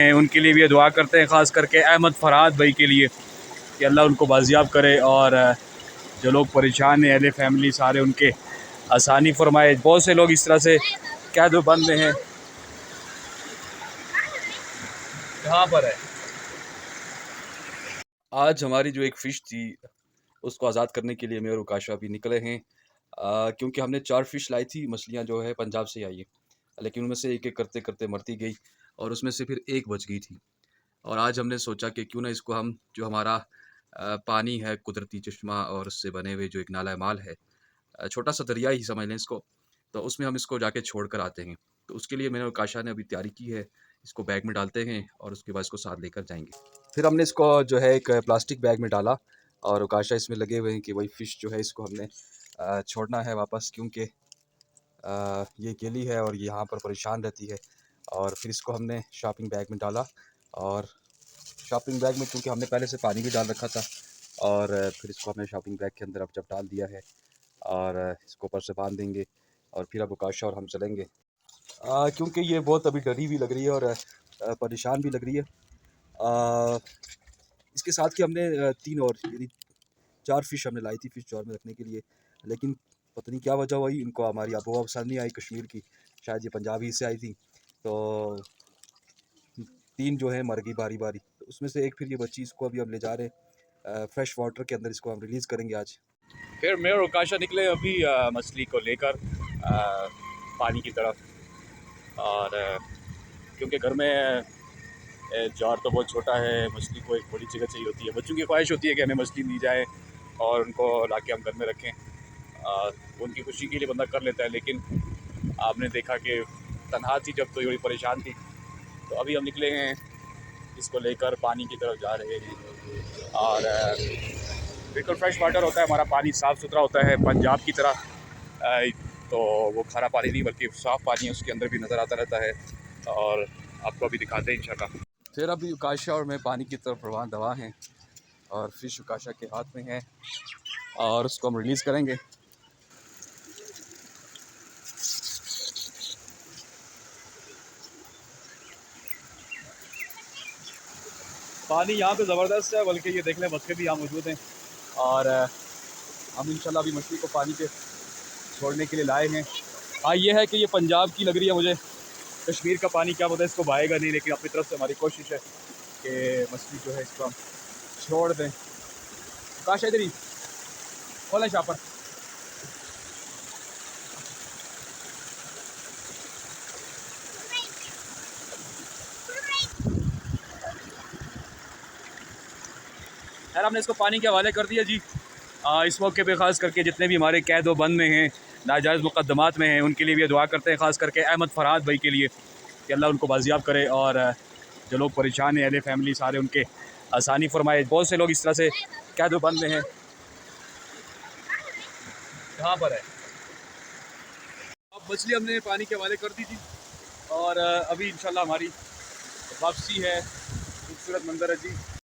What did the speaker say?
उनके लिए भी दुआ करते हैं, ख़ास करके अहमद फ़रहाद भाई के लिए कि अल्लाह उनको बाजियाब करे और जो लोग परेशान हैं अहले फैमिली सारे उनके आसानी फरमाए। बहुत से लोग इस तरह से कैद बंद में हैं। यहाँ पर है आज हमारी जो एक फ़िश थी उसको आज़ाद करने के लिए मैं और उकाशा अभी निकले हैं, क्योंकि हमने 4 फ़िश लाई थी। मछलियाँ जो है पंजाब से आई हैं, लेकिन उनमें से एक-एक करते-करते मरती गई और उसमें से फिर एक बच गई थी। और आज हमने सोचा कि क्यों ना इसको हम जो हमारा पानी है कुदरती चश्मा और उससे बने हुए जो एक नाला माल है, छोटा सा दरिया ही समझ लें इसको, तो उसमें हम इसको जाके छोड़ कर आते हैं। तो उसके लिए मैंने और काशा ने अभी तैयारी की है। इसको बैग में डालते हैं और उसके बाद इसको साथ लेकर जाएंगे। फिर हमने इसको जो है एक प्लास्टिक बैग में डाला और काशा इसमें लगे हुए हैं कि वही फ़िश जो है इसको हमने छोड़ना है वापस, क्योंकि ये गीली है और यहाँ पर परेशान रहती है। और फिर इसको हमने शॉपिंग बैग में डाला और शॉपिंग बैग में क्योंकि हमने पहले से पानी भी डाल रखा था और फिर इसको हमने शॉपिंग बैग के अंदर अब जब डाल दिया है और इसको ऊपर से बांध देंगे और फिर अब आकाशा और हम चलेंगे, क्योंकि ये बहुत अभी डरी भी लग रही है और परेशान भी लग रही है। इसके साथ कि हमने 3 और यानी 4 फ़िश हमने लाई थी फ़िश जार में रखने के लिए, लेकिन पता नहीं क्या वजह हुई, इनको हमारी आबोहवा पसंद नहीं आई कश्मीर की, शायद ये पंजाबी से आई थी। तो 3 जो है मर गई बारी बारी, तो उसमें से एक फिर ये बच्ची, इसको अभी हम ले जा रहे हैं फ्रेश वाटर के अंदर, इसको हम रिलीज़ करेंगे आज। फिर मैं और आकाशा निकले अभी मछली को लेकर पानी की तरफ। और क्योंकि घर में जार तो बहुत छोटा है, मछली को एक बड़ी जगह चाहिए होती है। बच्चों की ख्वाहिश होती है कि हमें मछली दी जाए और उनको ला के हम घर में रखें। उनकी खुशी के लिए बंदा कर लेता है, लेकिन आपने देखा कि तनहा थी जब तो ये बड़ी परेशान थी। तो अभी हम निकले हैं इसको लेकर पानी की तरफ जा रहे हैं और बिल्कुल फ्रेश वाटर होता है हमारा पानी, साफ़ सुथरा होता है पंजाब की तरह। तो वो खारा पानी नहीं बल्कि साफ़ पानी है, उसके अंदर भी नज़र आता रहता है और आपको अभी दिखाते हैं इंशाल्लाह। फिर अभी उकाशा और मैं पानी की तरफ रवान दवा हैं और फ़िश उकाशा के हाथ में है और उसको हम रिलीज़ करेंगे। पानी यहाँ पे ज़बरदस्त है, बल्कि ये देख लें मछली भी यहाँ मौजूद हैं और हम इंशाल्लाह अभी मछली को पानी पे छोड़ने के लिए लाए हैं। हाँ, ये है कि ये पंजाब की लग रही है मुझे, कश्मीर का पानी क्या पता इसको भाएगा नहीं, लेकिन अपनी तरफ से हमारी कोशिश है कि मछली जो है इसको हम छोड़ दें। काश इधर ही खोलें शापर। खैर हमने इसको पानी के हवाले कर दिया जी। इस मौके पे ख़ास करके जितने भी हमारे कैद व बंद में हैं, नाजायज़ मुक़द्दमात में हैं, उनके लिए भी दुआ करते हैं, ख़ास करके अहमद फ़रहाद भाई के लिए कि अल्लाह उनको बाजियाब करे और जो लोग परेशान हैं अहले फैमिली सारे उनके आसानी फरमाए। बहुत से लोग इस तरह से कैद व बंद में हैं। कहाँ पर है? अब मछली हमने पानी के हवाले कर दी थी और अभी इंशाल्लाह हमारी वापसी है। खूबसूरत मंजर है जी।